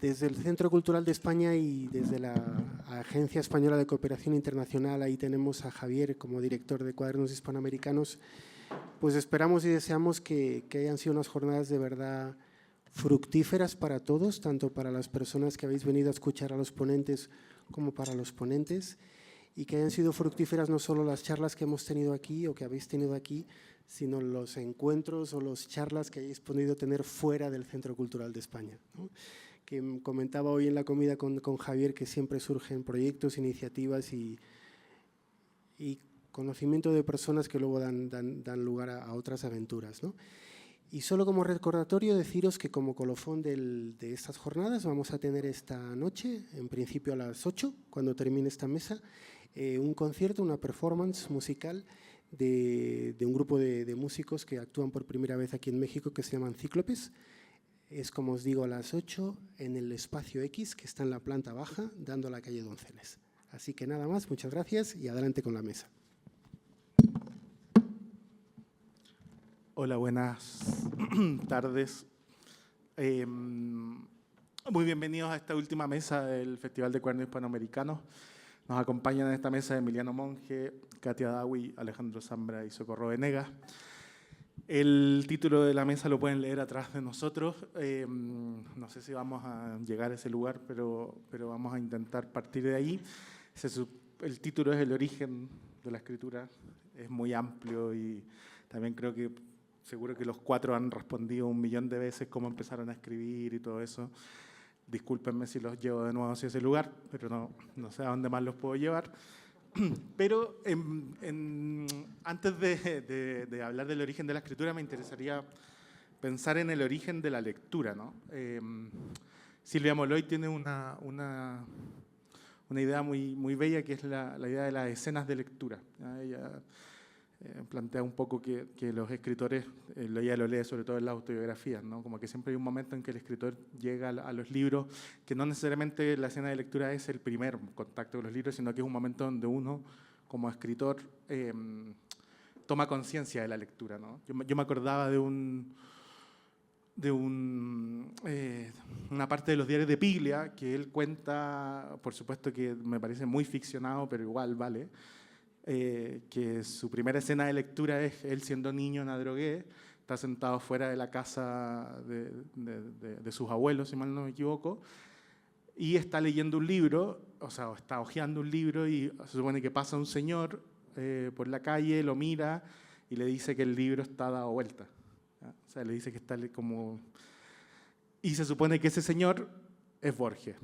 Desde el Centro Cultural de España y desde la Agencia Española de Cooperación Internacional, ahí tenemos a Javier como director de Cuadernos Hispanoamericanos, pues esperamos y deseamos que hayan sido unas jornadas de verdad fructíferas para todos, tanto para las personas que habéis venido a escuchar a los ponentes como para los ponentes, y que hayan sido fructíferas no solo las charlas que hemos tenido aquí o que habéis tenido aquí, sino los encuentros o las charlas que hayáis podido tener fuera del Centro Cultural de España, ¿no? Que comentaba hoy en la comida con Javier que siempre surgen proyectos, iniciativas y conocimiento de personas que luego dan lugar a otras aventuras, ¿no? Y solo como recordatorio deciros que como colofón de estas jornadas vamos a tener esta noche, en principio a las 8, cuando termine esta mesa, un concierto, una performance musical de un grupo de músicos que actúan por primera vez aquí en México, que se llaman Cíclopes. Es, como os digo, a las 8 en el Espacio X, que está en la planta baja, dando a la calle Donceles. Así que nada más, muchas gracias y adelante con la mesa. Hola, buenas tardes. Muy bienvenidos a esta última mesa del Festival de Cuadernos Hispanoamericanos. Nos acompañan en esta mesa Emiliano Monge, Katia Dawi, Alejandro Zambra y Socorro Venegas. El título de la mesa lo pueden leer atrás de nosotros. No sé si vamos a llegar a ese lugar, pero vamos a intentar partir de ahí. El título es El origen de la escritura. Es muy amplio y también creo que seguro que los cuatro han respondido 1 millón de veces cómo empezaron a escribir y todo eso. Discúlpenme si los llevo de nuevo hacia ese lugar, pero no sé a dónde más los puedo llevar. Pero antes de hablar del origen de la escritura, me interesaría pensar en el origen de la lectura, ¿no? Silvia Molloy tiene una idea muy bella, que es la idea de las escenas de lectura, ¿ya? Ella plantea un poco que los escritores, ella lo lee sobre todo en las autobiografías, ¿no? Como que siempre hay un momento en que el escritor llega a los libros, que no necesariamente la escena de lectura es el primer contacto con los libros, sino que es un momento donde uno, como escritor, toma conciencia de la lectura, ¿no? Yo me acordaba de una parte de los diarios de Piglia, que él cuenta, por supuesto que me parece muy ficcionado, pero igual vale, que su primera escena de lectura es él siendo niño en Adrogué, está sentado fuera de la casa de sus abuelos, si mal no me equivoco, y está leyendo un libro, o sea, está hojeando un libro y se supone que pasa un señor por la calle, lo mira y le dice que el libro está dado vuelta, ¿ya? O sea, le dice que está como... Y se supone que ese señor es Borges,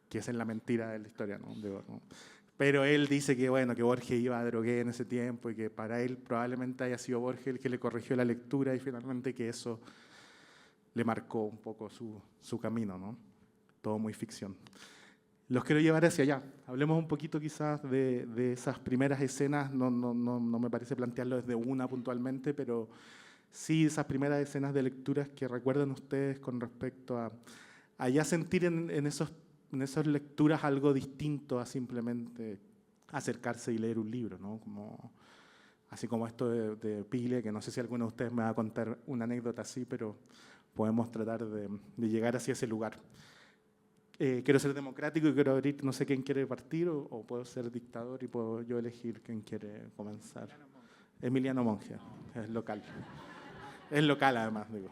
que es en la mentira de la historia, ¿no? Pero él dice que, bueno, que Borges iba a Adrogué en ese tiempo y que para él probablemente haya sido Borges el que le corrigió la lectura y finalmente que eso le marcó un poco su camino, ¿no? Todo muy ficción. Los quiero llevar hacia allá. Hablemos un poquito quizás de esas primeras escenas. No me parece plantearlo desde una puntualmente, pero sí esas primeras escenas de lecturas que recuerdan ustedes con respecto a ya sentir en esas lecturas algo distinto a simplemente acercarse y leer un libro, ¿no? Así como esto de Piglia, que no sé si alguno de ustedes me va a contar una anécdota así, pero podemos tratar de llegar hacia ese lugar. Quiero ser democrático y quiero abrir, no sé quién quiere partir, o puedo ser dictador y puedo yo elegir quién quiere comenzar. Emiliano Monge, es local. Es local además, digo.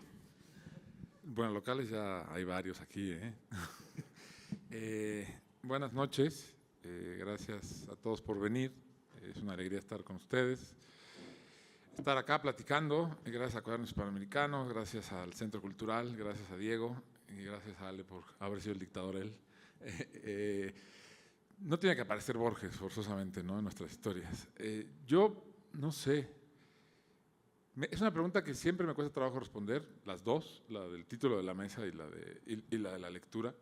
Bueno, locales ya hay varios aquí, ¿eh? Buenas noches, gracias a todos por venir, es una alegría estar con ustedes, estar acá platicando, gracias a Cuadernos Hispanoamericanos, gracias al Centro Cultural, gracias a Diego y gracias a Ale por haber sido el dictador él. No tiene que aparecer Borges forzosamente, ¿no?, en nuestras historias. Yo no sé, es una pregunta que siempre me cuesta trabajo responder, las dos, la del título de la mesa y la de la lectura.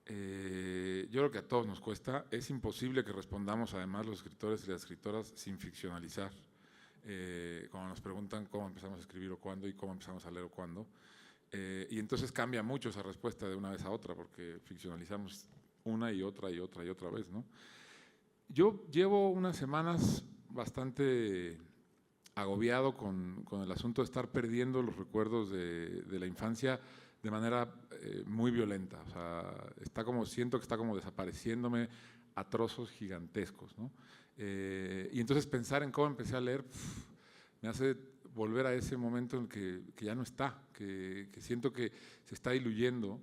Yo creo que a todos nos cuesta. Es imposible que respondamos además los escritores y las escritoras sin ficcionalizar. Cuando nos preguntan cómo empezamos a escribir o cuándo y cómo empezamos a leer o cuándo. Y entonces cambia mucho esa respuesta de una vez a otra porque ficcionalizamos una y otra y otra y otra vez, ¿no? Yo llevo unas semanas bastante agobiado con el asunto de estar perdiendo los recuerdos de la infancia de manera muy violenta. O sea, siento que está como desapareciéndome a trozos gigantescos, ¿no? Y entonces pensar en cómo empecé a leer me hace volver a ese momento en el que ya no está, que siento que se está diluyendo.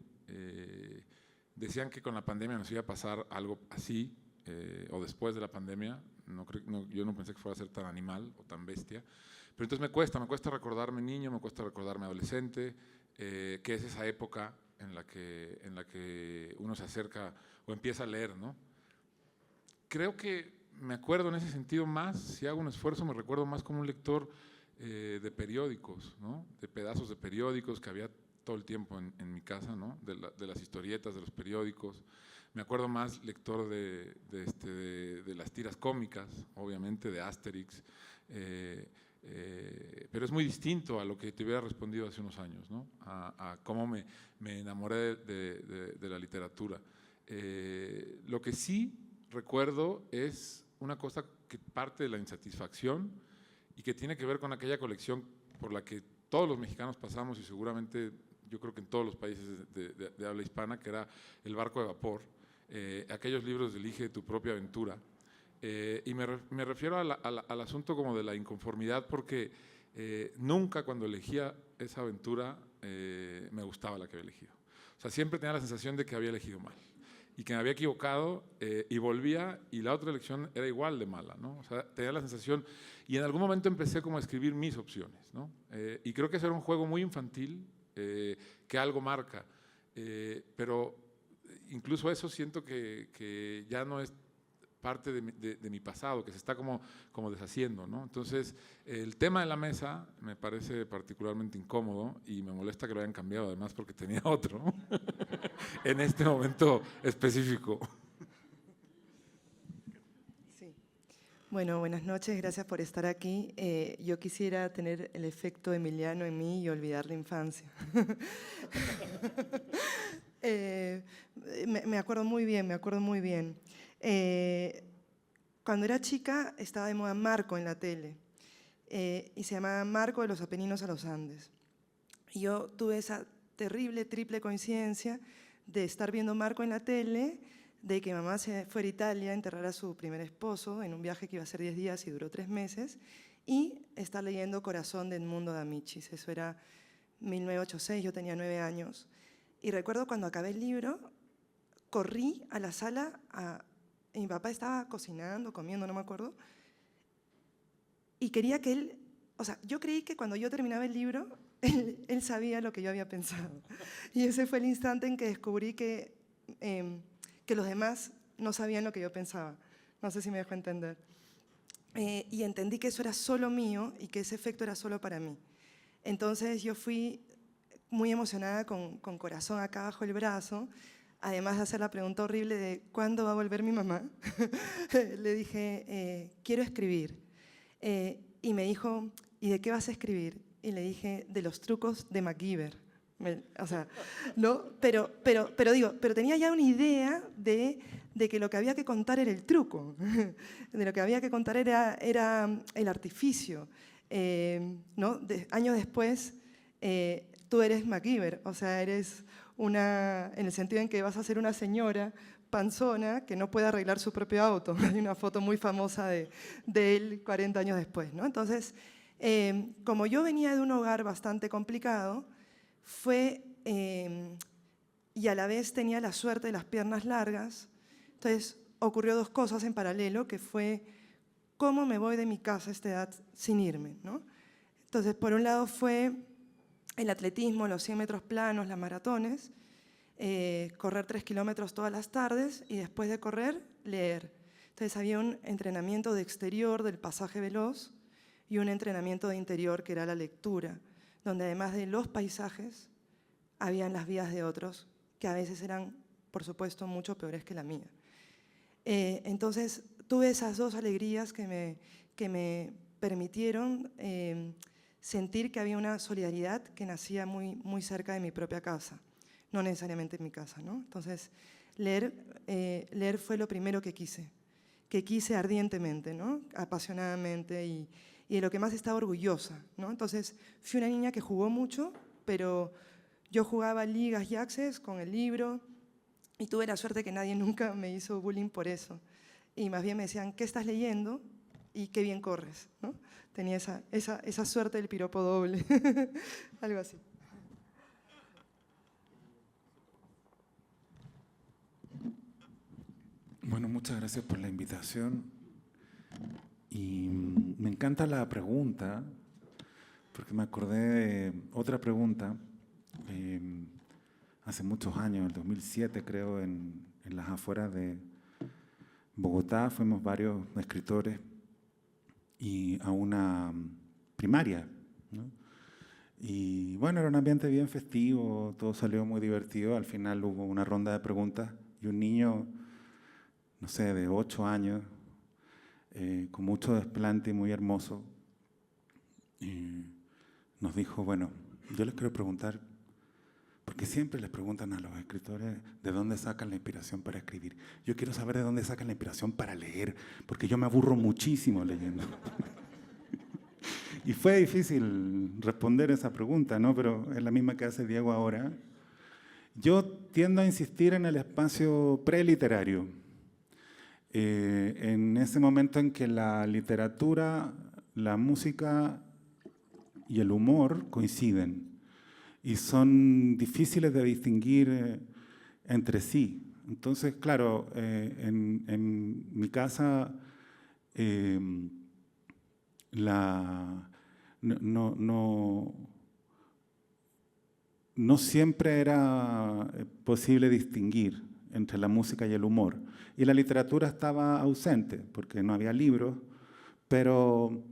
Decían que con la pandemia nos iba a pasar algo así, o después de la pandemia. Yo no pensé que fuera a ser tan animal o tan bestia, pero entonces me cuesta recordarme niño, me cuesta recordarme adolescente, que es esa época en la que uno se acerca o empieza a leer, ¿no? Creo que me acuerdo en ese sentido más, si hago un esfuerzo, me recuerdo más como un lector de periódicos, ¿no? De pedazos de periódicos que había todo el tiempo en mi casa, ¿no? De las historietas, de los periódicos. Me acuerdo más lector de las tiras cómicas, obviamente, de Asterix, pero es muy distinto a lo que te hubiera respondido hace unos años, ¿no? A cómo me enamoré de la literatura. Lo que sí recuerdo es una cosa que parte de la insatisfacción y que tiene que ver con aquella colección por la que todos los mexicanos pasamos, y seguramente yo creo que en todos los países de habla hispana, que era El barco de vapor, aquellos libros de Elige tu propia aventura. Y me refiero al asunto como de la inconformidad, porque nunca cuando elegía esa aventura me gustaba la que había elegido. O sea, siempre tenía la sensación de que había elegido mal y que me había equivocado, y volvía y la otra elección era igual de mala, ¿no? O sea, tenía la sensación, y en algún momento empecé como a escribir mis opciones, ¿no? Y creo que ese era un juego muy infantil, que algo marca, pero incluso eso siento que ya no es parte de mi pasado, que se está como deshaciendo, ¿no? Entonces, el tema de la mesa me parece particularmente incómodo y me molesta que lo hayan cambiado, además, porque tenía otro en este momento específico. Sí. Bueno, buenas noches, gracias por estar aquí. Yo quisiera tener el efecto Emiliano en mí y olvidar la infancia. Me acuerdo muy bien, me acuerdo muy bien. Cuando era chica estaba de moda Marco en la tele, y se llamaba Marco de los Apeninos a los Andes. Y yo tuve esa terrible triple coincidencia de estar viendo Marco en la tele, de que mamá se fue a Italia a enterrar a su primer esposo en un viaje que iba a ser 10 días y duró 3 meses, y estar leyendo Corazón de Edmundo D'Amicis. Eso era 1986, yo tenía 9 años. Y recuerdo cuando acabé el libro, corrí a la sala, y mi papá estaba cocinando, comiendo, no me acuerdo, y quería que él, o sea, yo creí que cuando yo terminaba el libro, él sabía lo que yo había pensado. Y ese fue el instante en que descubrí que los demás no sabían lo que yo pensaba. No sé si me dejo entender. Y entendí que eso era solo mío y que ese efecto era solo para mí. Entonces yo fui muy emocionada, con Corazón acá bajo el brazo, además de hacer la pregunta horrible de ¿cuándo va a volver mi mamá? Le dije, quiero escribir. Y me dijo, ¿y de qué vas a escribir? Y le dije, de los trucos de MacGyver. O sea, ¿no? Pero tenía ya una idea de que lo que había que contar era el truco, de lo que había que contar era el artificio. ¿No? Años después, tú eres MacGyver, o sea, eres en el sentido en que vas a ser una señora panzona que no puede arreglar su propio auto. Hay una foto muy famosa de él 40 años después, ¿no? Entonces, como yo venía de un hogar bastante complicado, y a la vez tenía la suerte de las piernas largas, entonces ocurrió 2 cosas en paralelo, que fue cómo me voy de mi casa a esta edad sin irme, ¿no? Entonces, por un lado fue el atletismo, los 100 metros planos, las maratones, correr 3 kilómetros todas las tardes y después de correr, leer. Entonces había un entrenamiento de exterior del pasaje veloz y un entrenamiento de interior que era la lectura, donde además de los paisajes, habían las vidas de otros que a veces eran, por supuesto, mucho peores que la mía. Entonces tuve esas 2 alegrías que me permitieron sentir que había una solidaridad que nacía muy, muy cerca de mi propia casa, no necesariamente en mi casa, ¿no? Entonces, leer fue lo primero que quise ardientemente, ¿no? Apasionadamente, y de lo que más estaba orgullosa, ¿no? Entonces, fui una niña que jugó mucho, pero yo jugaba ligas y access con el libro y tuve la suerte que nadie nunca me hizo bullying por eso. Y más bien me decían, ¿qué estás leyendo? Y qué bien corres, ¿no? Tenía esa suerte del piropo doble, algo así. Bueno, muchas gracias por la invitación. Y me encanta la pregunta, porque me acordé de otra pregunta. Hace muchos años, en el 2007 creo, en las afueras de Bogotá, fuimos varios escritores y a una primaria, ¿no? Y bueno, era un ambiente bien festivo, todo salió muy divertido. Al final hubo una ronda de preguntas y un niño, no sé, de 8 años, con mucho desplante y muy hermoso, nos dijo, bueno, yo les quiero preguntar, porque siempre les preguntan a los escritores de dónde sacan la inspiración para escribir. Yo quiero saber de dónde sacan la inspiración para leer, porque yo me aburro muchísimo leyendo. Y fue difícil responder esa pregunta, ¿no? Pero es la misma que hace Diego ahora. Yo tiendo a insistir en el espacio preliterario. En ese momento en que la literatura, la música y el humor coinciden y son difíciles de distinguir entre sí. Entonces, claro, en mi casa no siempre era posible distinguir entre la música y el humor. Y la literatura estaba ausente, porque no había libros, pero,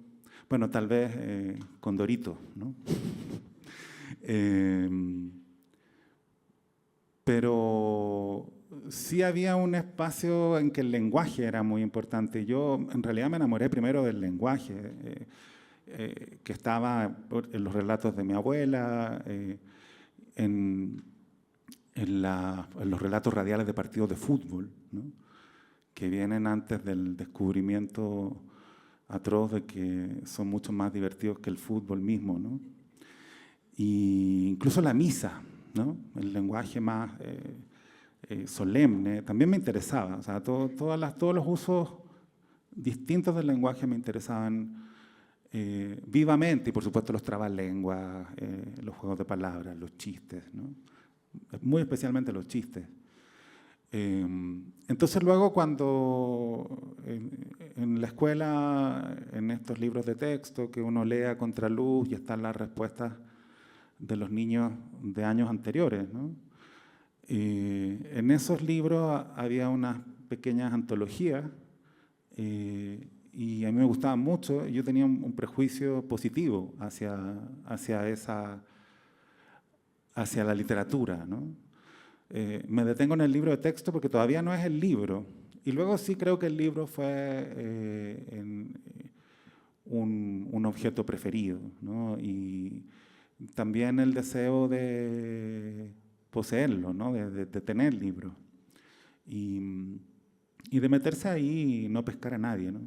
bueno, tal vez Condorito, ¿no? Pero sí había un espacio en que el lenguaje era muy importante. Yo, en realidad, me enamoré primero del lenguaje, que estaba en los relatos de mi abuela, en los relatos radiales de partidos de fútbol, ¿no? Que vienen antes del descubrimiento atroz de que son mucho más divertidos que el fútbol mismo, ¿no? Y incluso la misa, ¿no? El lenguaje más solemne también me interesaba. O sea, todos los usos distintos del lenguaje me interesaban vivamente, y por supuesto los trabalenguas, los juegos de palabras, los chistes, ¿no? Muy especialmente los chistes. Entonces luego cuando en la escuela, en estos libros de texto que uno lee a contraluz y están las respuestas de los niños de años anteriores, ¿no? En esos libros había unas pequeñas antologías y a mí me gustaban mucho. Yo tenía un prejuicio positivo hacia la literatura, ¿no? Me detengo en el libro de texto porque todavía no es el libro. Y luego sí creo que el libro fue un objeto preferido, ¿no? Y también el deseo de poseerlo, ¿no? De tener el libro. Y de meterse ahí y no pescar a nadie, ¿no?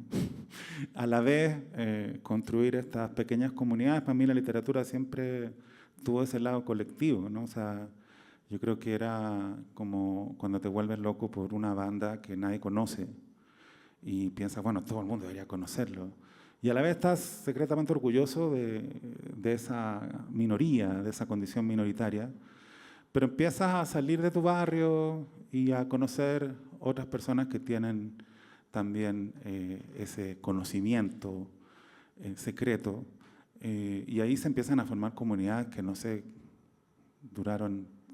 A la vez, construir estas pequeñas comunidades. Para mí la literatura siempre tuvo ese lado colectivo, ¿no? O sea, yo creo que era como cuando te vuelves loco por una banda que nadie conoce y piensas, bueno, todo el mundo debería conocerlo. Y a la vez estás secretamente orgulloso de esa minoría, de esa condición minoritaria, pero empiezas a salir de tu barrio y a conocer otras personas que tienen también ese conocimiento secreto, y ahí se empiezan a formar comunidades que no sé,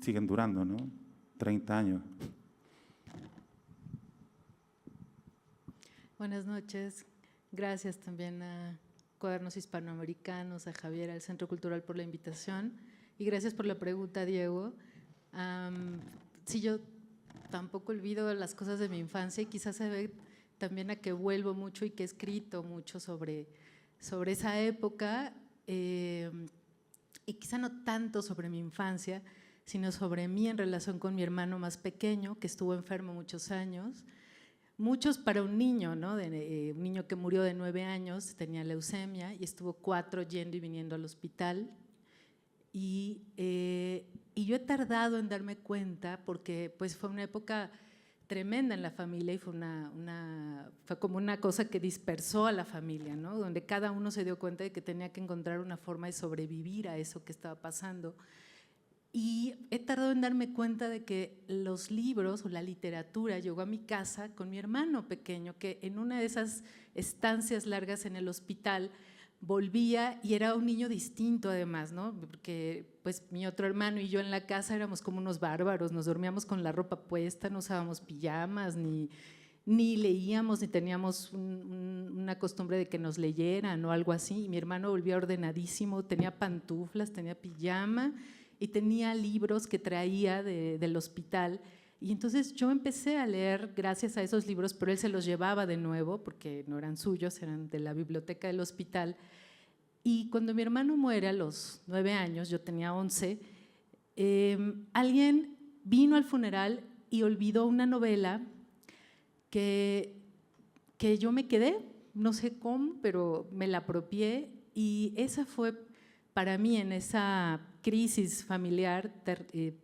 siguen durando, ¿no? 30 años. Buenas noches. Gracias también a Cuadernos Hispanoamericanos, a Javier, al Centro Cultural por la invitación. Y gracias por la pregunta, Diego. Sí, yo tampoco olvido las cosas de mi infancia y quizás se ve también a que vuelvo mucho y que he escrito mucho sobre esa época, y quizá no tanto sobre mi infancia, sino sobre mí en relación con mi hermano más pequeño, que estuvo enfermo muchos años. Muchos para un niño, ¿no? Un niño que murió de 9 años, tenía leucemia y estuvo 4 yendo y viniendo al hospital. y yo he tardado en darme cuenta porque pues fue una época tremenda en la familia y fue como una cosa que dispersó a la familia, ¿no? Donde cada uno se dio cuenta de que tenía que encontrar una forma de sobrevivir a eso que estaba pasando. Y he tardado en darme cuenta de que los libros o la literatura llegó a mi casa con mi hermano pequeño, que en una de esas estancias largas en el hospital volvía y era un niño distinto además, ¿no? Porque pues mi otro hermano y yo en la casa éramos como unos bárbaros, nos dormíamos con la ropa puesta, no usábamos pijamas, ni leíamos, ni teníamos una costumbre de que nos leyeran o algo así. Y mi hermano volvía ordenadísimo, tenía pantuflas, tenía pijama y tenía libros que traía del hospital. Y entonces yo empecé a leer gracias a esos libros, pero él se los llevaba de nuevo porque no eran suyos, eran de la biblioteca del hospital. Y cuando mi hermano muere a los 9 años, yo tenía 11, alguien vino al funeral y olvidó una novela que yo me quedé, no sé cómo, pero me la apropié y esa fue para mí en esa crisis familiar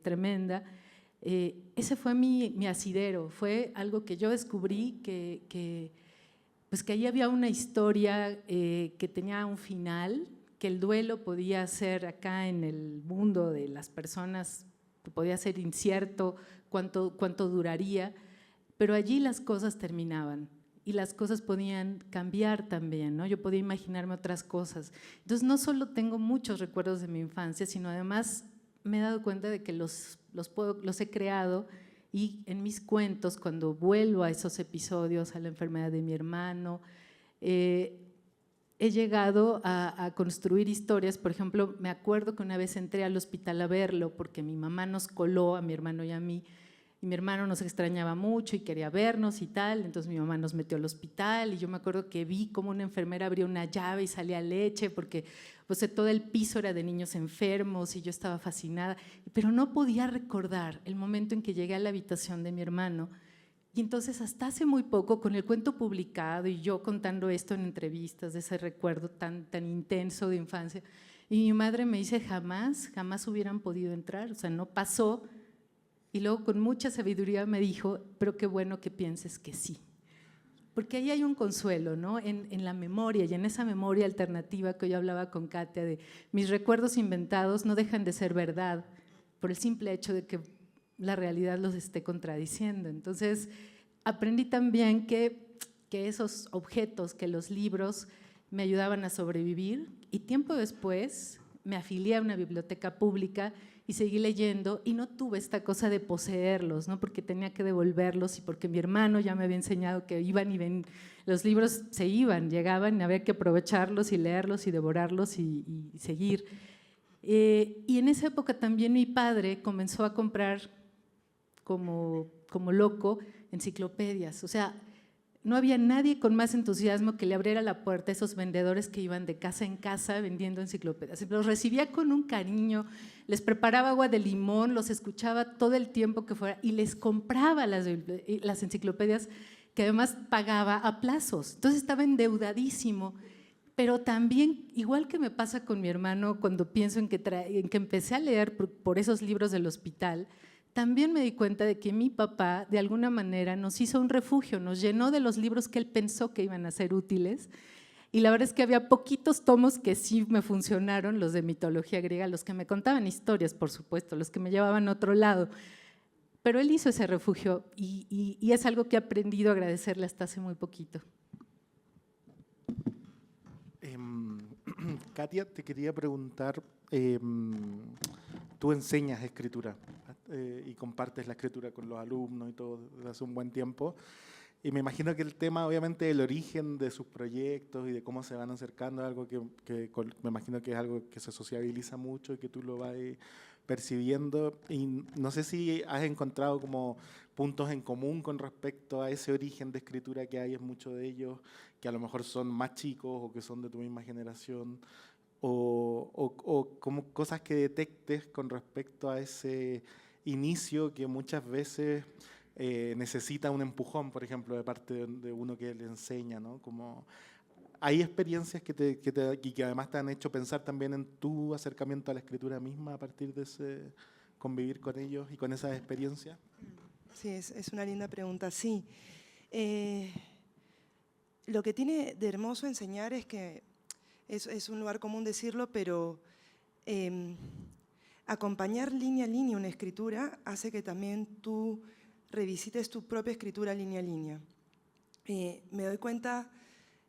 tremenda. Ese fue mi asidero, fue algo que yo descubrí pues que ahí había una historia que tenía un final, que el duelo podía ser acá en el mundo de las personas, que podía ser incierto cuánto duraría, pero allí las cosas terminaban y las cosas podían cambiar también, ¿no? Yo podía imaginarme otras cosas. Entonces no solo tengo muchos recuerdos de mi infancia, sino además me he dado cuenta de que los he creado y en mis cuentos, cuando vuelvo a esos episodios, a la enfermedad de mi hermano, he llegado a construir historias. Por ejemplo, me acuerdo que una vez entré al hospital a verlo porque mi mamá nos coló a mi hermano y a mí, y mi hermano nos extrañaba mucho y quería vernos y tal, entonces mi mamá nos metió al hospital y yo me acuerdo que vi cómo una enfermera abría una llave y salía leche porque pues, todo el piso era de niños enfermos y yo estaba fascinada, pero no podía recordar el momento en que llegué a la habitación de mi hermano. Y entonces hasta hace muy poco, con el cuento publicado y yo contando esto en entrevistas, de ese recuerdo tan intenso de infancia, y mi madre me dice, jamás hubieran podido entrar, o sea, no pasó. Y luego con mucha sabiduría me dijo, pero qué bueno que pienses que sí. Porque ahí hay un consuelo, ¿no? En la memoria y en esa memoria alternativa que yo hablaba con Katia, de mis recuerdos inventados no dejan de ser verdad por el simple hecho de que la realidad los esté contradiciendo. Entonces, aprendí también que esos objetos, que los libros me ayudaban a sobrevivir y tiempo después me afilié a una biblioteca pública y seguí leyendo y no tuve esta cosa de poseerlos, ¿no? Porque tenía que devolverlos y porque mi hermano ya me había enseñado que iban y ven, los libros se iban, llegaban, había que aprovecharlos y leerlos y devorarlos y seguir. Y en esa época también mi padre comenzó a comprar como loco enciclopedias, o sea, no había nadie con más entusiasmo que le abriera la puerta a esos vendedores que iban de casa en casa vendiendo enciclopedias. Los recibía con un cariño, les preparaba agua de limón, los escuchaba todo el tiempo que fuera y les compraba las enciclopedias que además pagaba a plazos. Entonces estaba endeudadísimo, pero también, igual que me pasa con mi hermano cuando pienso en que empecé a leer por esos libros del hospital, también me di cuenta de que mi papá, de alguna manera, nos hizo un refugio, nos llenó de los libros que él pensó que iban a ser útiles. Y la verdad es que había poquitos tomos que sí me funcionaron, los de mitología griega, los que me contaban historias, por supuesto, los que me llevaban a otro lado. Pero él hizo ese refugio y es algo que he aprendido a agradecerle hasta hace muy poquito. Katia, te quería preguntar, tú enseñas escritura y compartes la escritura con los alumnos y todo desde hace un buen tiempo. Y me imagino que el tema, obviamente, del origen de sus proyectos y de cómo se van acercando es algo que me imagino que es algo que se sociabiliza mucho y que tú lo vas percibiendo. Y no sé si has encontrado como puntos en común con respecto a ese origen de escritura que hay en muchos de ellos, que a lo mejor son más chicos o que son de tu misma generación, o como cosas que detectes con respecto a ese inicio que muchas veces necesita un empujón, por ejemplo, de parte de uno que le enseña, ¿no? Como ¿hay experiencias que además te han hecho pensar también en tu acercamiento a la escritura misma a partir de ese convivir con ellos y con esas experiencias? Sí, es una linda pregunta, sí. Lo que tiene de hermoso enseñar es que es un lugar común decirlo, pero acompañar línea a línea una escritura hace que también tú revisites tu propia escritura línea a línea. Me doy cuenta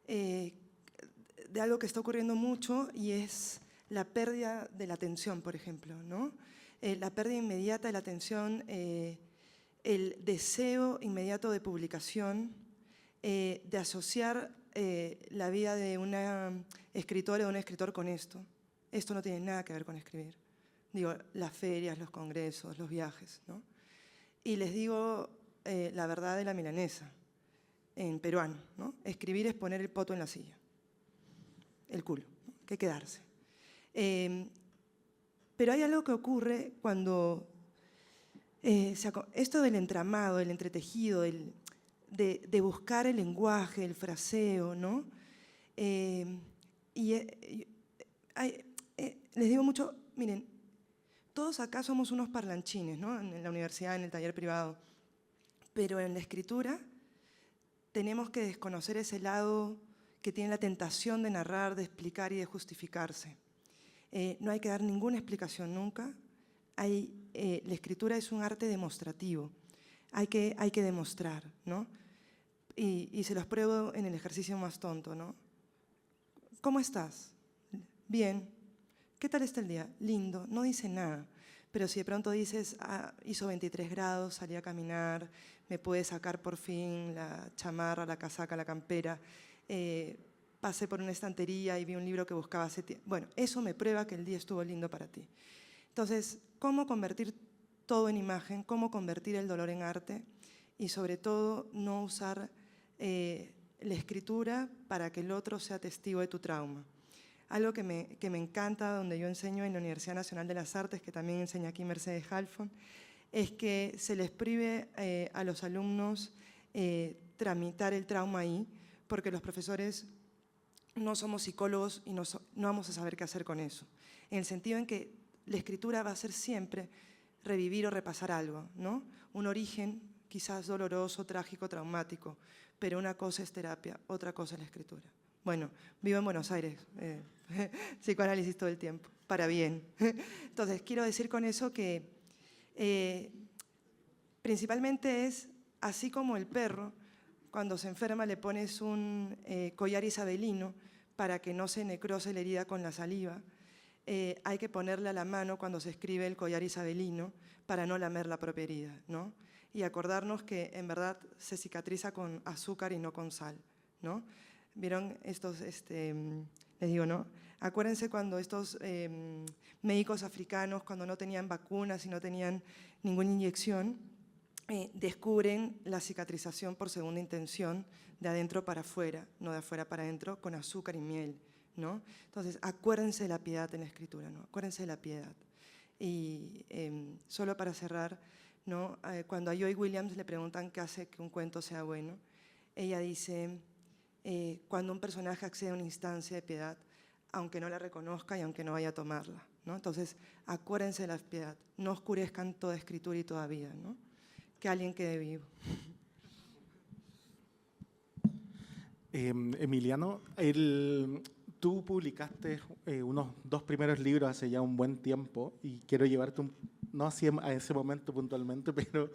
de algo que está ocurriendo mucho y es la pérdida de la atención, por ejemplo, ¿no? La pérdida inmediata de la atención, el deseo inmediato de publicación, de asociar la vida de una escritora o de un escritor con esto. Esto no tiene nada que ver con escribir. Digo, las ferias, los congresos, los viajes, ¿no? Y les digo la verdad de la milanesa, en peruano, ¿no? Escribir es poner el poto en la silla, el culo, ¿no? Que quedarse. Pero hay algo que ocurre cuando esto del entramado, del entretejido, de buscar el lenguaje, el fraseo, ¿no? Les digo mucho, miren, todos acá somos unos parlanchines, ¿no? En la universidad, en el taller privado, pero en la escritura tenemos que desconocer ese lado que tiene la tentación de narrar, de explicar y de justificarse. No hay que dar ninguna explicación nunca. La escritura es un arte demostrativo. Hay que demostrar, ¿no? Y se los pruebo en el ejercicio más tonto, ¿no? ¿Cómo estás? Bien. ¿Qué tal está el día? Lindo. No dice nada. Pero si de pronto dices, hizo 23 grados, salí a caminar, me pude sacar por fin la chamarra, la casaca, la campera, pasé por una estantería y vi un libro que buscaba hace tiempo. Bueno, eso me prueba que el día estuvo lindo para ti. Entonces, ¿cómo convertir todo en imagen? ¿Cómo convertir el dolor en arte? Y sobre todo, no usar la escritura para que el otro sea testigo de tu trauma. Algo que me encanta, donde yo enseño en la Universidad Nacional de las Artes, que también enseña aquí Mercedes Halfon, es que se les prive a los alumnos tramitar el trauma ahí, porque los profesores no somos psicólogos y no vamos a saber qué hacer con eso. En el sentido en que la escritura va a ser siempre revivir o repasar algo, ¿no? Un origen quizás doloroso, trágico, traumático, pero una cosa es terapia, otra cosa es la escritura. Bueno, vivo en Buenos Aires, psicoanálisis todo el tiempo, para bien. Entonces, quiero decir con eso que principalmente es, así como el perro, cuando se enferma le pones un collar isabelino para que no se necrose la herida con la saliva, hay que ponerle a la mano cuando se escribe el collar isabelino para no lamer la propia herida, ¿no? Y acordarnos que en verdad se cicatriza con azúcar y no con sal, ¿no? ¿Vieron estos, les digo, no? Acuérdense cuando estos médicos africanos, cuando no tenían vacunas y no tenían ninguna inyección, descubren la cicatrización por segunda intención de adentro para afuera, no de afuera para adentro, con azúcar y miel, ¿no? Entonces, acuérdense de la piedad en la escritura, ¿no? Acuérdense de la piedad. Y solo para cerrar, ¿no? Cuando a Joy Williams le preguntan qué hace que un cuento sea bueno, ella dice, cuando un personaje accede a una instancia de piedad, aunque no la reconozca y aunque no vaya a tomarla, ¿no? Entonces, acuérdense de la piedad, no oscurezcan toda escritura y toda vida, ¿no? Que alguien quede vivo. Emiliano, tú publicaste unos 2 primeros libros hace ya un buen tiempo y quiero llevarte, no así a ese momento puntualmente, pero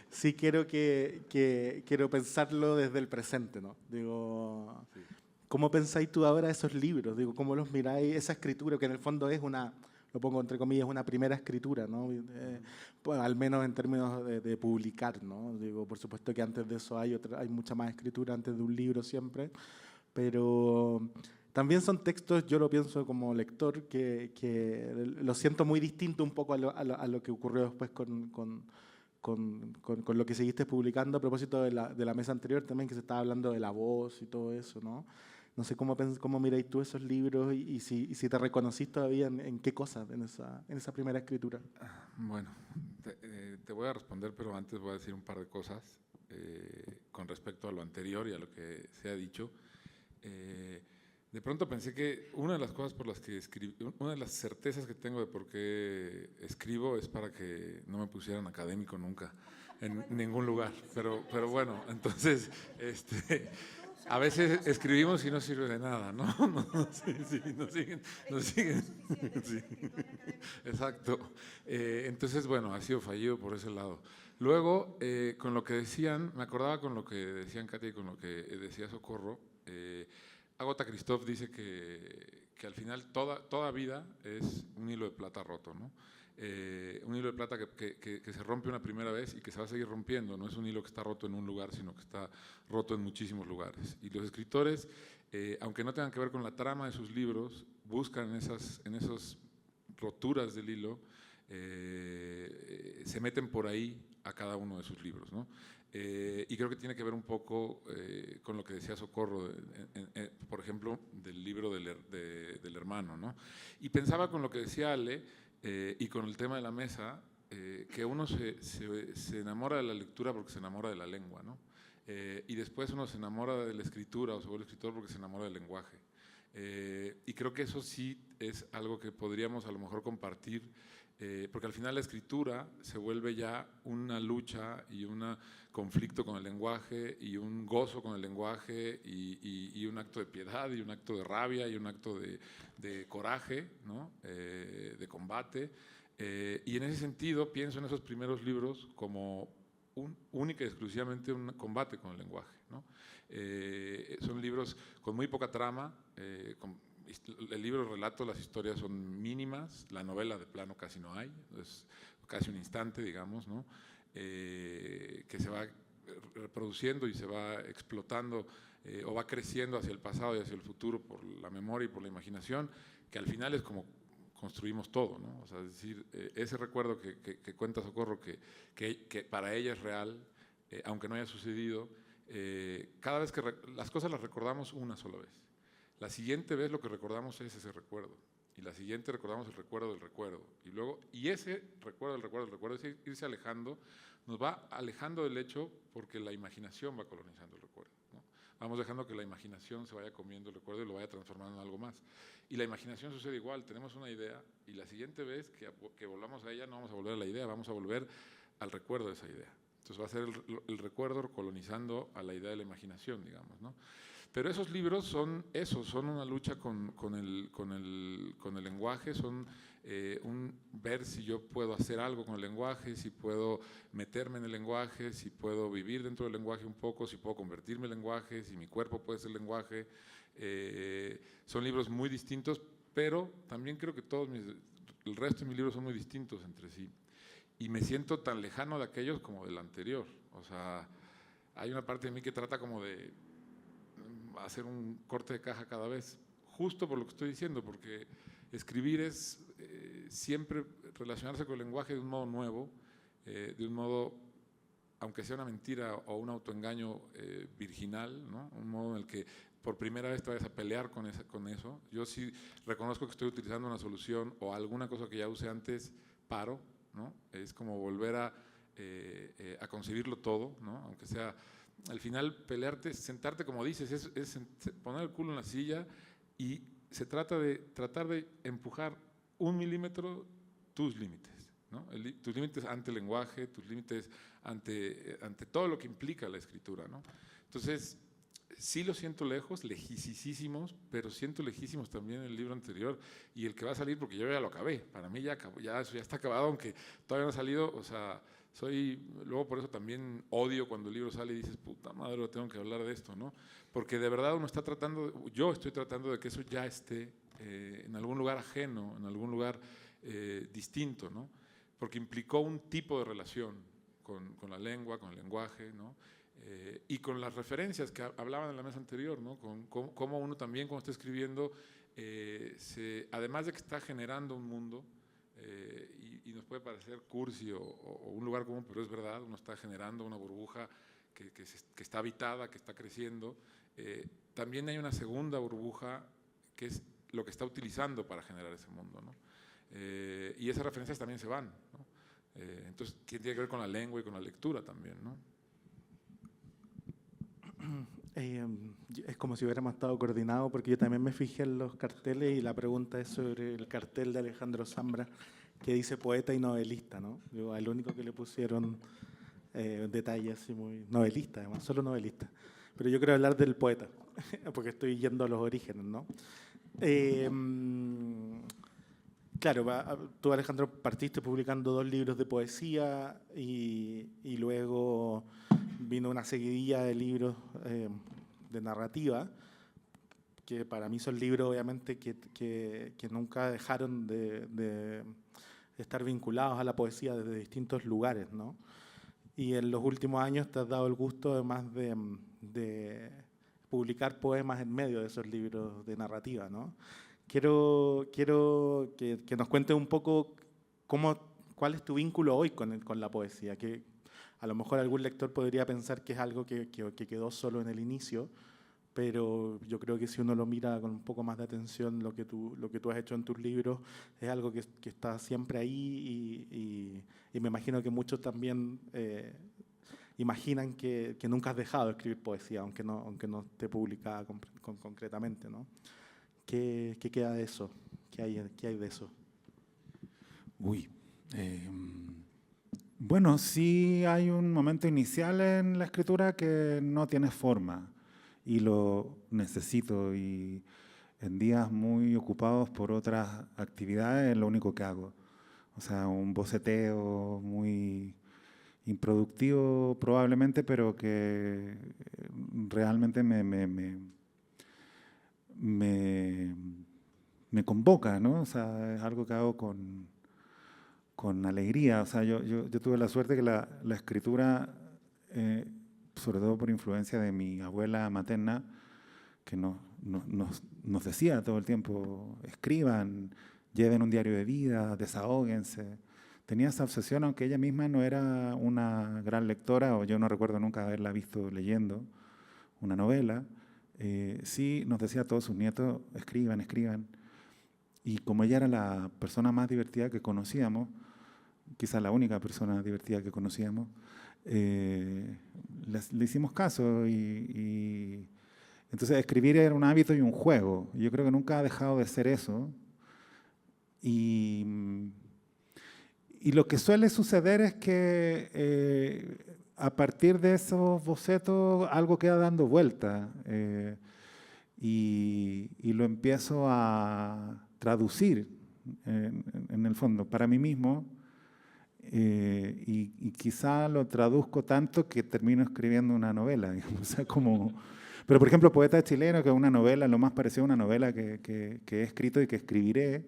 sí quiero quiero pensarlo desde el presente, ¿no? Digo, sí. ¿Cómo pensáis tú ahora esos libros? Digo, ¿cómo los miráis? Esa escritura que en el fondo es una, lo pongo entre comillas, una primera escritura, ¿no? Pues, al menos en términos de publicar, ¿no? Digo, por supuesto que antes de eso hay mucha más escritura antes de un libro siempre, pero también son textos, yo lo pienso como lector, que lo siento muy distinto un poco a lo que ocurrió después con lo que seguiste publicando a propósito de la mesa anterior también, que se estaba hablando de la voz y todo eso, ¿no? No sé cómo miráis tú esos libros y si te reconocís todavía en qué cosas en esa primera escritura. Bueno, te voy a responder, pero antes voy a decir un par de cosas con respecto a lo anterior y a lo que se ha dicho. De pronto pensé que una de las cosas por las que escribí, una de las certezas que tengo de por qué escribo es para que no me pusieran académico nunca en ningún lugar. Pero bueno, entonces, a veces escribimos y no sirve de nada, ¿no? Sí, nos siguen. Sí. Exacto. Entonces, bueno, ha sido fallido por ese lado. Luego, con lo que decían, me acordaba con lo que decían Katia y con lo que decía Socorro. Agatha Christoph dice que al final toda vida es un hilo de plata roto, ¿no? Un hilo de plata que se rompe una primera vez y que se va a seguir rompiendo. No es un hilo que está roto en un lugar, sino que está roto en muchísimos lugares. Y los escritores, aunque no tengan que ver con la trama de sus libros, buscan en esas roturas del hilo, se meten por ahí a cada uno de sus libros, ¿no? Y creo que tiene que ver un poco con lo que decía Socorro, por ejemplo, del libro del hermano, ¿no? Y pensaba con lo que decía Ale y con el tema de la mesa, que uno se enamora de la lectura porque se enamora de la lengua, ¿no? Y después uno se enamora de la escritura o se vuelve escritor porque se enamora del lenguaje. Y creo que eso sí es algo que podríamos a lo mejor compartir, porque al final la escritura se vuelve ya una lucha y un conflicto con el lenguaje y un gozo con el lenguaje y un acto de piedad y un acto de rabia y un acto de coraje, ¿no? De combate. Y en ese sentido pienso en esos primeros libros como única y exclusivamente un combate con el lenguaje, ¿no? Son libros con muy poca trama, el libro relato, las historias son mínimas, la novela de plano casi no hay, es casi un instante, digamos, ¿no? Que se va reproduciendo y se va explotando o va creciendo hacia el pasado y hacia el futuro por la memoria y por la imaginación, que al final es como construimos todo, ¿no? O sea, es decir, ese recuerdo que cuenta Socorro, que para ella es real, aunque no haya sucedido, cada vez que las cosas las recordamos una sola vez. La siguiente vez lo que recordamos es ese recuerdo, y la siguiente recordamos el recuerdo del recuerdo, y ese recuerdo del recuerdo del recuerdo, es irse alejando, nos va alejando del hecho porque la imaginación va colonizando el recuerdo, ¿no? Vamos dejando que la imaginación se vaya comiendo el recuerdo y lo vaya transformando en algo más. Y la imaginación sucede igual, tenemos una idea y la siguiente vez que volvamos a ella no vamos a volver a la idea, vamos a volver al recuerdo de esa idea. Entonces va a ser el recuerdo colonizando a la idea de la imaginación, digamos, ¿no? Pero esos libros son eso, son una lucha con el lenguaje, son ver si yo puedo hacer algo con el lenguaje, si puedo meterme en el lenguaje, si puedo vivir dentro del lenguaje un poco, si puedo convertirme en lenguaje, si mi cuerpo puede ser lenguaje. Son libros muy distintos, pero también creo que el resto de mis libros son muy distintos entre sí. Y me siento tan lejano de aquellos como del anterior. O sea, hay una parte de mí que trata como de hacer un corte de caja cada vez, justo por lo que estoy diciendo, porque escribir es siempre relacionarse con el lenguaje de un modo nuevo, de un modo, aunque sea una mentira o un autoengaño virginal, ¿no? Un modo en el que por primera vez te vayas a pelear con eso. Yo sí reconozco que estoy utilizando una solución o alguna cosa que ya usé antes, paro, ¿no? Es como volver a concebirlo todo, ¿no? Aunque sea, al final pelearte, sentarte como dices, es poner el culo en la silla y se trata de tratar de empujar 1 milímetro tus límites, ¿no? Tus límites ante el lenguaje, tus límites ante todo lo que implica la escritura, ¿no? Entonces, sí lo siento lejos, lejísimos, pero siento lejísimos también el libro anterior y el que va a salir, porque yo ya lo acabé. Para mí ya eso ya está acabado, aunque todavía no ha salido. O sea, luego por eso también odio cuando el libro sale y dices, puta madre, tengo que hablar de esto, ¿no? Porque de verdad uno está yo estoy tratando de que eso ya esté en algún lugar ajeno, en algún lugar distinto, ¿no? Porque implicó un tipo de relación con la lengua, con el lenguaje, ¿no? Y con las referencias que hablaban en la mesa anterior, ¿no? Con cómo uno también cuando está escribiendo, además de que está generando un mundo, y nos puede parecer cursi o un lugar común, pero es verdad, uno está generando una burbuja que está habitada, que está creciendo. También hay una segunda burbuja que es lo que está utilizando para generar ese mundo, ¿no? Y esas referencias también se van, ¿no? Entonces tiene que ver con la lengua y con la lectura también, ¿no? Es como si hubiéramos estado coordinados, porque yo también me fijé en los carteles y la pregunta es sobre el cartel de Alejandro Zambra que dice poeta y novelista, ¿no? Yo, al único que le pusieron detalles así muy novelista, además, solo novelista. Pero yo quiero hablar del poeta, porque estoy yendo a los orígenes, ¿no? Claro, tú, Alejandro, partiste publicando 2 libros de poesía y luego vino una seguidilla de libros de narrativa, que para mí son libros, obviamente, que nunca dejaron de estar vinculados a la poesía desde distintos lugares, ¿no? Y en los últimos años te has dado el gusto, además, de publicar poemas en medio de esos libros de narrativa, ¿no? Quiero que nos cuentes un poco cuál es tu vínculo hoy con la poesía, que a lo mejor algún lector podría pensar que es algo que quedó solo en el inicio, pero yo creo que si uno lo mira con un poco más de atención, lo que tú has hecho en tus libros es algo que está siempre ahí y me imagino que muchos también imaginan que nunca has dejado de escribir poesía, aunque no esté publicada concretamente, ¿no? ¿Qué queda de eso? ¿Qué hay de eso? Uy, bueno, sí hay un momento inicial en la escritura que no tiene forma y lo necesito, y en días muy ocupados por otras actividades es lo único que hago. O sea, un boceteo muy improductivo probablemente, pero que realmente me convoca, ¿no? O sea, es algo que hago con alegría. O sea, yo tuve la suerte que la escritura, sobre todo por influencia de mi abuela materna, que nos decía todo el tiempo, escriban, lleven un diario de vida, desahóguense. Tenía esa obsesión, aunque ella misma no era una gran lectora, o yo no recuerdo nunca haberla visto leyendo una novela. Sí nos decía a todos sus nietos, escriban, escriban. Y como ella era la persona más divertida que conocíamos, quizás la única persona divertida que conocíamos, le hicimos caso y entonces escribir era un hábito y un juego. Yo creo que nunca ha dejado de ser eso. Y lo que suele suceder es que a partir de esos bocetos algo queda dando vuelta y lo empiezo a traducir en el fondo para mí mismo y quizá lo traduzco tanto que termino escribiendo una novela, digamos. O sea, pero por ejemplo, Poeta Chileno, que es una novela, lo más parecido a una novela que he escrito y que escribiré,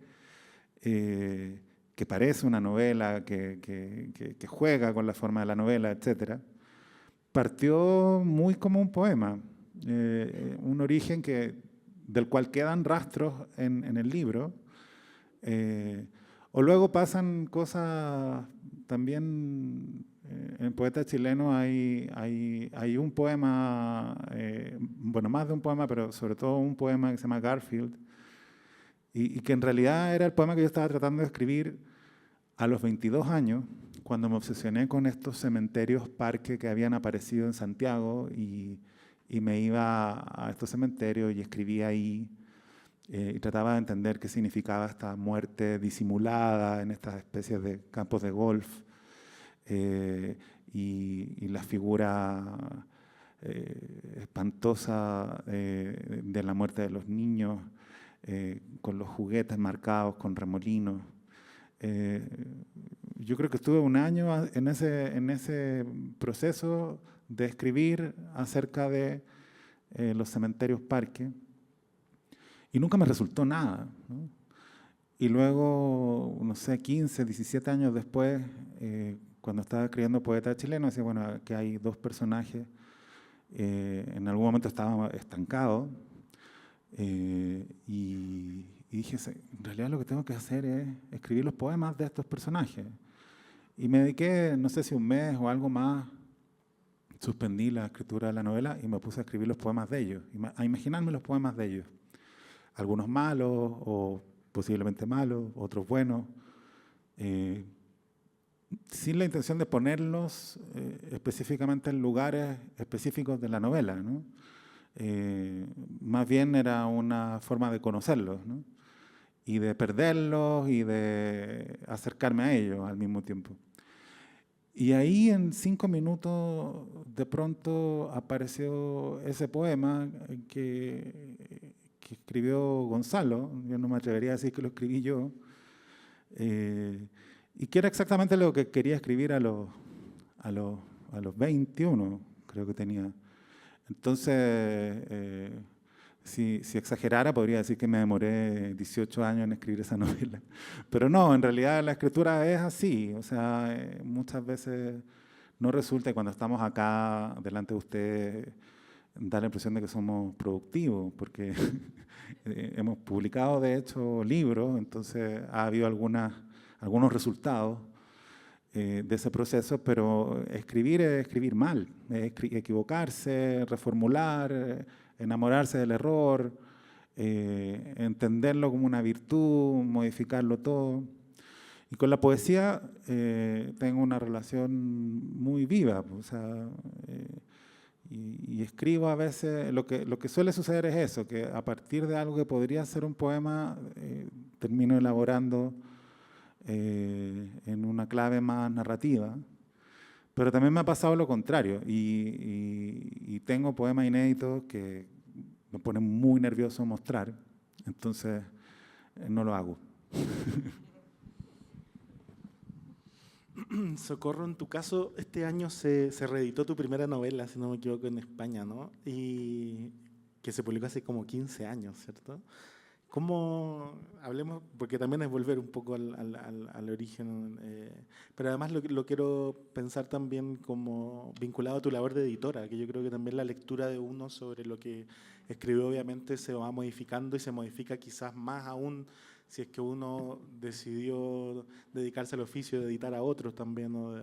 que parece una novela, que juega con la forma de la novela, etc., partió muy como un poema, un origen del cual quedan rastros en el libro. O luego pasan cosas también. En Poeta Chileno hay un poema, bueno, más de un poema, pero sobre todo un poema que se llama Garfield, y que en realidad era el poema que yo estaba tratando de escribir a los 22 años, cuando me obsesioné con estos cementerios parque que habían aparecido en Santiago, y me iba a estos cementerios y escribía ahí, y trataba de entender qué significaba esta muerte disimulada en estas especies de campos de golf, y la figura espantosa de la muerte de los niños, con los juguetes marcados con remolinos. Yo creo que estuve un año en ese proceso de escribir acerca de los cementerios parque y nunca me resultó nada, ¿no? Y luego, no sé, 15, 17 años después, cuando estaba escribiendo Poeta Chileno, decía, bueno, que hay 2 personajes. En algún momento estaba estancado y dije, en realidad lo que tengo que hacer es escribir los poemas de estos personajes. Y me dediqué, no sé si un mes o algo más, suspendí la escritura de la novela y me puse a escribir los poemas de ellos, a imaginarme los poemas de ellos. Algunos malos o posiblemente malos, otros buenos, sin la intención de ponerlos específicamente en lugares específicos de la novela, ¿no? más bien era una forma de conocerlos, ¿no? Y de perderlos y de acercarme a ellos al mismo tiempo. Y ahí en 5 minutos de pronto apareció ese poema que escribió Gonzalo, yo no me atrevería a decir que lo escribí yo, y que era exactamente lo que quería escribir a los 21, creo que tenía. Entonces, si exagerara, podría decir que me demoré 18 años en escribir esa novela. Pero no, en realidad la escritura es así. O sea, muchas veces no resulta, cuando estamos acá delante de ustedes, da la impresión de que somos productivos, porque hemos publicado, de hecho, libros, entonces ha habido algunos resultados de ese proceso, pero escribir es escribir mal, es equivocarse, reformular, enamorarse del error, entenderlo como una virtud, modificarlo todo. Y con la poesía tengo una relación muy viva, o sea, y escribo a veces, lo que suele suceder es eso, que a partir de algo que podría ser un poema, termino elaborando en una clave más narrativa. Pero también me ha pasado lo contrario, y tengo poemas inéditos que me ponen muy nervioso mostrar, entonces no lo hago. Socorro, en tu caso, este año se reeditó tu primera novela, si no me equivoco, en España, ¿no? Y que se publicó hace como 15 años, ¿cierto? ¿Cómo, hablemos, porque también es volver un poco al origen, pero además lo quiero pensar también como vinculado a tu labor de editora, que yo creo que también la lectura de uno sobre lo que escribió obviamente se va modificando y se modifica quizás más aún si es que uno decidió dedicarse al oficio de editar a otros también, ¿no?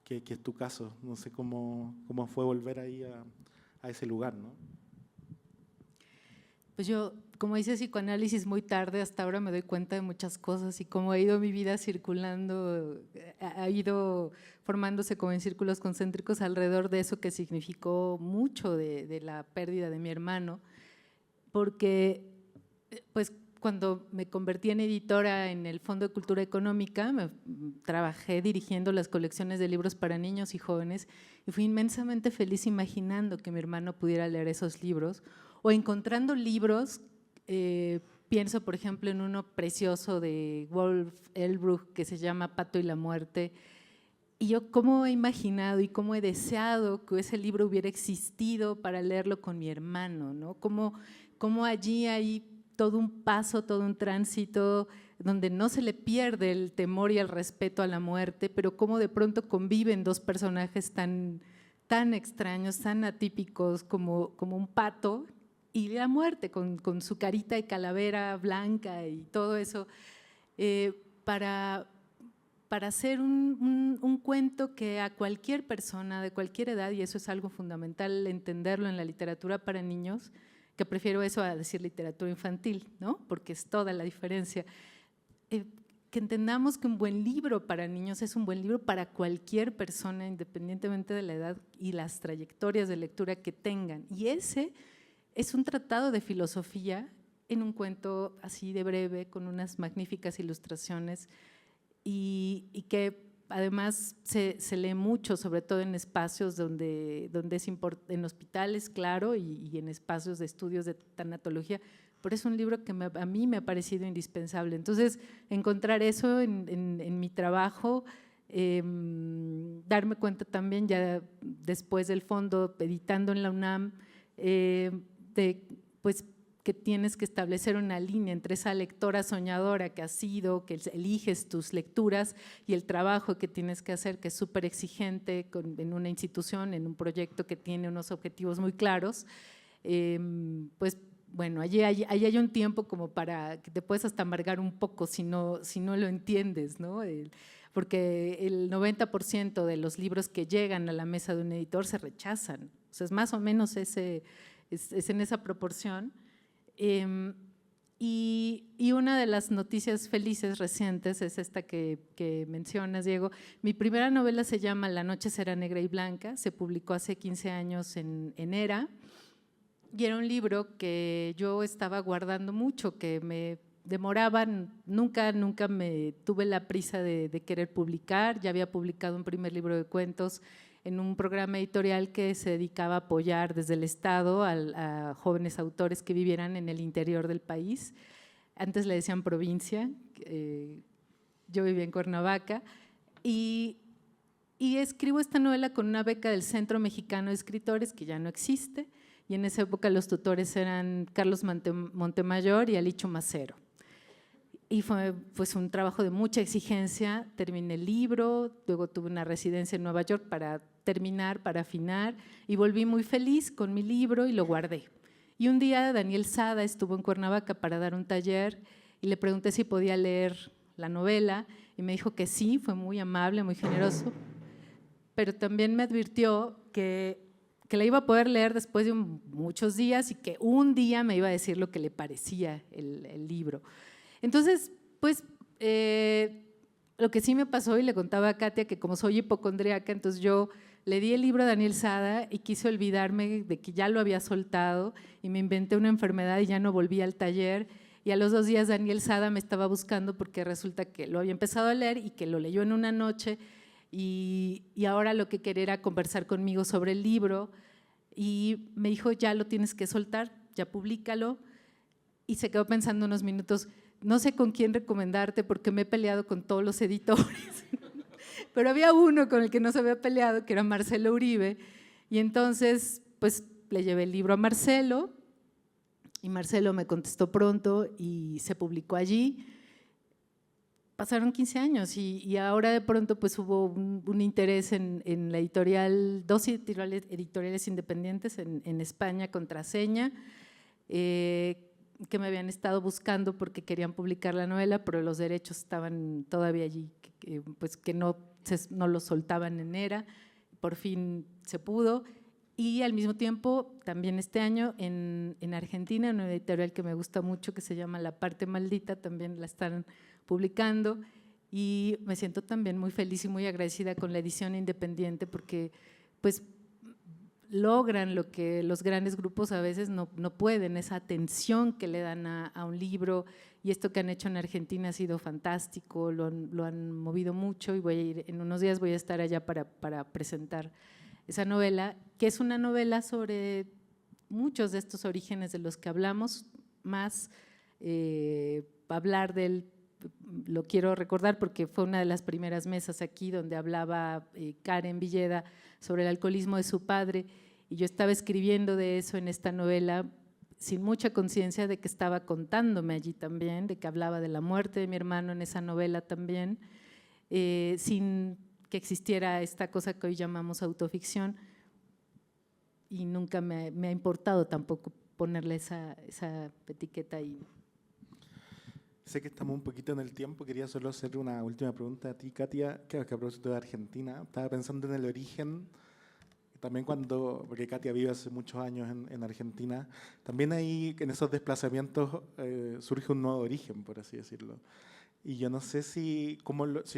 Que es tu caso. No sé cómo fue volver ahí a ese lugar, ¿no? Pues yo, como hice psicoanálisis muy tarde, hasta ahora me doy cuenta de muchas cosas y cómo ha ido mi vida circulando, ha ido formándose como en círculos concéntricos alrededor de eso que significó mucho de la pérdida de mi hermano, porque pues cuando me convertí en editora en el Fondo de Cultura Económica, trabajé dirigiendo las colecciones de libros para niños y jóvenes y fui inmensamente feliz imaginando que mi hermano pudiera leer esos libros o encontrando libros, pienso por ejemplo en uno precioso de Wolf Ehlbruch que se llama Pato y la muerte, y yo cómo he imaginado y cómo he deseado que ese libro hubiera existido para leerlo con mi hermano, ¿no? Cómo allí hay todo un paso, todo un tránsito donde no se le pierde el temor y el respeto a la muerte, pero cómo de pronto conviven dos personajes tan extraños, tan atípicos como un pato y la muerte con su carita de calavera blanca y todo eso, para hacer un cuento que a cualquier persona de cualquier edad, y eso es algo fundamental entenderlo en la literatura para niños, que prefiero eso a decir literatura infantil, ¿no? Porque es toda la diferencia. Que entendamos que un buen libro para niños es un buen libro para cualquier persona, independientemente de la edad y las trayectorias de lectura que tengan. Y ese es un tratado de filosofía en un cuento así de breve, con unas magníficas ilustraciones y que además se lee mucho, sobre todo en espacios donde es importante, en hospitales, claro, y en espacios de estudios de tanatología, pero es un libro que a mí me ha parecido indispensable. Entonces, encontrar eso en mi trabajo, darme cuenta también ya después del fondo, editando en la UNAM, pues que tienes que establecer una línea entre esa lectora soñadora que has sido, que eliges tus lecturas y el trabajo que tienes que hacer, que es súper exigente en una institución, en un proyecto que tiene unos objetivos muy claros, pues bueno, allí hay un tiempo como para que te puedes hasta amargar un poco si no lo entiendes, ¿no? Porque el 90% de los libros que llegan a la mesa de un editor se rechazan, o sea, es más o menos es en esa proporción. Y una de las noticias felices recientes es esta que mencionas, Diego. Mi primera novela se llama La noche será negra y blanca, se publicó hace 15 años en ERA y era un libro que yo estaba guardando mucho, que me demoraban, nunca me tuve la prisa de querer publicar. Ya había publicado un primer libro de cuentos en un programa editorial que se dedicaba a apoyar desde el Estado a jóvenes autores que vivieran en el interior del país. Antes le decían provincia, yo vivía en Cuernavaca, y escribo esta novela con una beca del Centro Mexicano de Escritores, que ya no existe, y en esa época los tutores eran Carlos Montemayor y Alicho Macero. Y fue pues un trabajo de mucha exigencia. Terminé el libro, luego tuve una residencia en Nueva York para terminar, para afinar, y volví muy feliz con mi libro y lo guardé. Y un día Daniel Sada estuvo en Cuernavaca para dar un taller y le pregunté si podía leer la novela y me dijo que sí, fue muy amable, muy generoso, pero también me advirtió que la iba a poder leer después de muchos días y que un día me iba a decir lo que le parecía el libro. Entonces, pues, lo que sí me pasó, y le contaba a Katia, que como soy hipocondríaca, entonces yo le di el libro a Daniel Sada y quise olvidarme de que ya lo había soltado y me inventé una enfermedad y ya no volví al taller. Y a los 2 días Daniel Sada me estaba buscando porque resulta que lo había empezado a leer y que lo leyó en una noche y ahora lo que quería era conversar conmigo sobre el libro y me dijo, ya lo tienes que soltar, ya públicalo. Y se quedó pensando unos minutos, no sé con quién recomendarte porque me he peleado con todos los editores, pero había uno con el que no se había peleado, que era Marcelo Uribe, y entonces pues le llevé el libro a Marcelo, y Marcelo me contestó pronto y se publicó allí. Pasaron 15 años y ahora de pronto pues hubo un interés en la editorial, 2 editoriales independientes en España, Contraseña, que me habían estado buscando porque querían publicar la novela, pero los derechos estaban todavía allí, pues que no los soltaban en ERA. Por fin se pudo. Y al mismo tiempo, también este año en Argentina, una editorial que me gusta mucho que se llama La Parte Maldita, también la están publicando y me siento también muy feliz y muy agradecida con la edición independiente porque pues logran lo que los grandes grupos a veces no pueden, esa atención que le dan a un libro, y esto que han hecho en Argentina ha sido fantástico, lo han movido mucho, y voy a ir, en unos días voy a estar allá para presentar esa novela, que es una novela sobre muchos de estos orígenes de los que hablamos, más hablar del, lo quiero recordar porque fue una de las primeras mesas aquí donde hablaba Karen Villeda sobre el alcoholismo de su padre, y yo estaba escribiendo de eso en esta novela sin mucha conciencia de que estaba contándome allí también, de que hablaba de la muerte de mi hermano en esa novela también, sin que existiera esta cosa que hoy llamamos autoficción, y nunca me ha importado tampoco ponerle esa etiqueta ahí. Sé que estamos un poquito en el tiempo, quería solo hacer una última pregunta a ti, Katia, que a propósito de Argentina. Estaba pensando en el origen, también porque Katia vive hace muchos años en Argentina, también ahí en esos desplazamientos surge un nuevo origen, por así decirlo. Y yo no sé si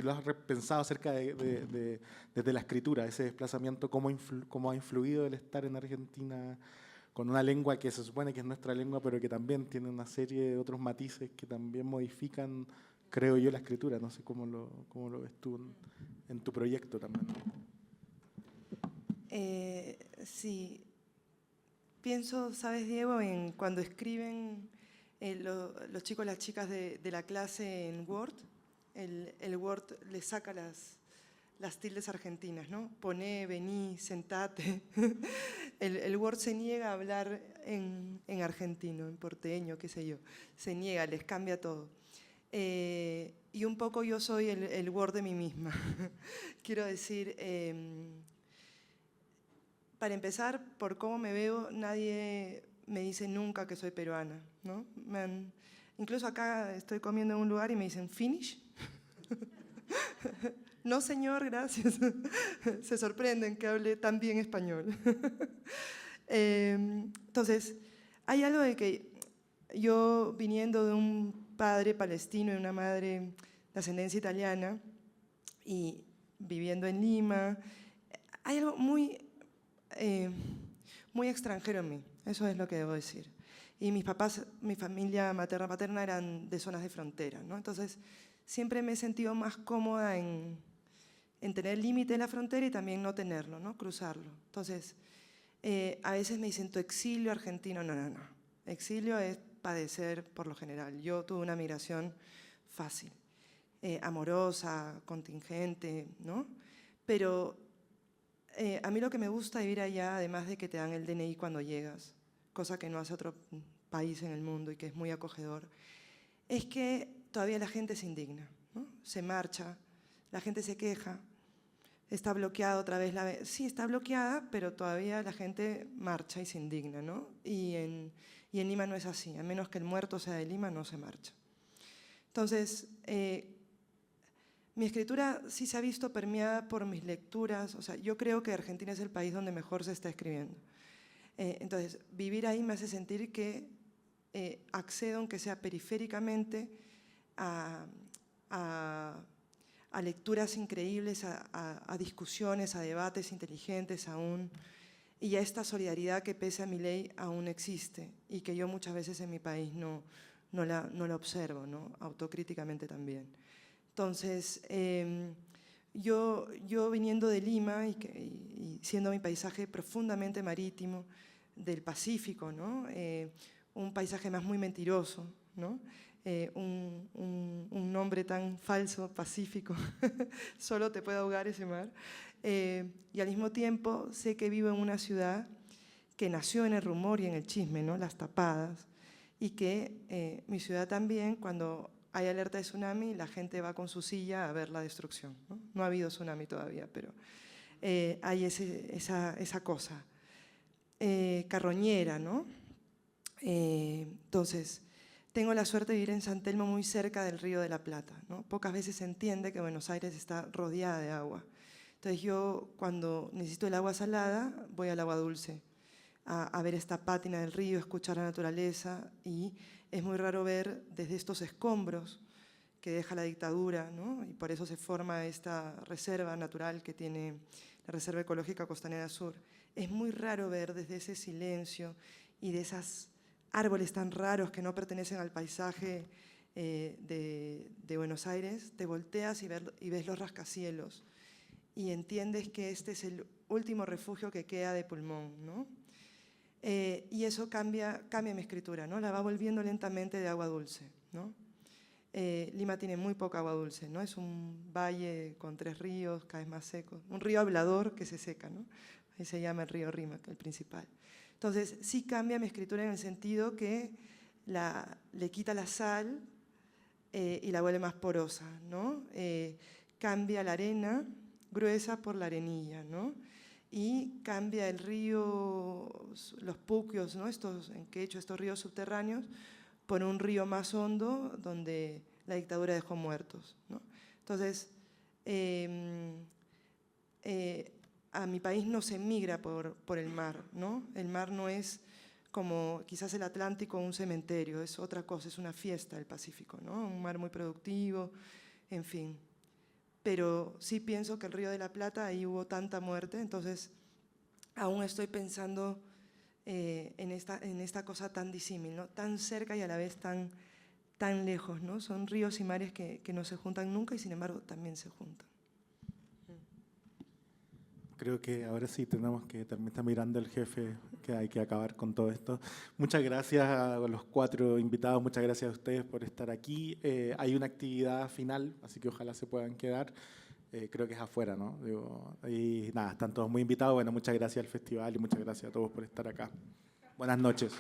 lo has pensado acerca desde la escritura, ese desplazamiento, cómo ha influido el estar en Argentina con una lengua que se supone que es nuestra lengua, pero que también tiene una serie de otros matices que también modifican, creo yo, la escritura. No sé cómo lo ves tú en tu proyecto también. Sí, pienso, ¿sabes, Diego? En cuando escriben los chicos y las chicas de la clase en Word, el Word les saca las tildes argentinas, ¿no? Poné, vení, sentate. El Word se niega a hablar en argentino, en porteño, qué sé yo. Se niega, les cambia todo. Y un poco yo soy el Word de mí misma. Quiero decir, para empezar, por cómo me veo, nadie me dice nunca que soy peruana, ¿no? Incluso acá estoy comiendo en un lugar y me dicen, ¿Finnish? No, señor, gracias. Se sorprenden que hable tan bien español. Entonces, hay algo de que yo, viniendo de un padre palestino y una madre de ascendencia italiana, y viviendo en Lima, hay algo muy extranjero en mí. Eso es lo que debo decir. Y mis papás, mi familia materna-paterna eran de zonas de frontera, ¿no? Entonces, siempre me he sentido más cómoda en tener límite en la frontera y también no tenerlo, ¿no? Cruzarlo. Entonces, a veces me dicen, tu exilio argentino. No, no, no. Exilio es padecer por lo general. Yo tuve una migración fácil, amorosa, contingente, ¿no? Pero a mí lo que me gusta vivir allá, además de que te dan el DNI cuando llegas, cosa que no hace otro país en el mundo y que es muy acogedor, es que todavía la gente se indigna, ¿no? Se marcha, la gente se queja, está bloqueada otra vez sí, está bloqueada, pero todavía la gente marcha y se indigna, ¿no? Y en Lima no es así, a menos que el muerto sea de Lima, no se marcha. Entonces, mi escritura sí se ha visto permeada por mis lecturas, o sea, yo creo que Argentina es el país donde mejor se está escribiendo. Entonces, vivir ahí me hace sentir que accedo, aunque sea periféricamente, a lecturas increíbles, a discusiones, a debates inteligentes aún, y a esta solidaridad que pese a mi ley aún existe y que yo muchas veces en mi país no la observo, ¿no? Autocríticamente también. Entonces, yo viniendo de Lima y siendo mi paisaje profundamente marítimo del Pacífico, ¿no? Un paisaje más muy mentiroso, ¿no? Un nombre tan falso, Pacífico, solo te puede ahogar ese mar. Y al mismo tiempo sé que vivo en una ciudad que nació en el rumor y en el chisme, ¿no? Las tapadas, y que mi ciudad también, cuando hay alerta de tsunami, la gente va con su silla a ver la destrucción, ¿no? No ha habido tsunami todavía, pero hay esa cosa carroñera, ¿no? Entonces, tengo la suerte de vivir en San Telmo, muy cerca del Río de la Plata, ¿no? Pocas veces se entiende que Buenos Aires está rodeada de agua. Entonces yo, cuando necesito el agua salada, voy al agua dulce, a ver esta pátina del río, escuchar la naturaleza, y es muy raro ver desde estos escombros que deja la dictadura, ¿no? Y por eso se forma esta reserva natural que tiene la Reserva Ecológica Costanera Sur. Es muy raro ver desde ese silencio y de esos árboles tan raros que no pertenecen al paisaje de Buenos Aires, te volteas y ves los rascacielos y entiendes que este es el último refugio que queda de pulmón, ¿no? Y eso cambia mi escritura, ¿no? La va volviendo lentamente de agua dulce, ¿no? Lima tiene muy poca agua dulce, ¿no? Es un valle con 3 ríos, cada vez más secos. Un río hablador que se seca, ¿no? Ahí se llama el río Rímac, el principal. Entonces, sí cambia mi escritura en el sentido que le quita la sal y la vuelve más porosa, ¿no? Cambia la arena gruesa por la arenilla, ¿no? Y cambia el río, los puquios, ¿no? En que he hecho estos ríos subterráneos, por un río más hondo donde la dictadura dejó muertos, ¿no? Entonces, a mi país no se migra por el mar, ¿no? El mar no es como quizás el Atlántico, un cementerio, es otra cosa, es una fiesta el Pacífico, ¿no? Un mar muy productivo, en fin. Pero sí pienso que el Río de la Plata, ahí hubo tanta muerte, entonces aún estoy pensando en esta cosa tan disímil, ¿no? Tan cerca y a la vez tan lejos, ¿no? Son ríos y mares que no se juntan nunca y sin embargo también se juntan. Creo que ahora sí tenemos que también está mirando el jefe que hay que acabar con todo esto. Muchas gracias a los 4 invitados, muchas gracias a ustedes por estar aquí. Hay una actividad final, así que ojalá se puedan quedar. Creo que es afuera, ¿no? Y nada, están todos muy invitados. Bueno, muchas gracias al festival y muchas gracias a todos por estar acá. Buenas noches.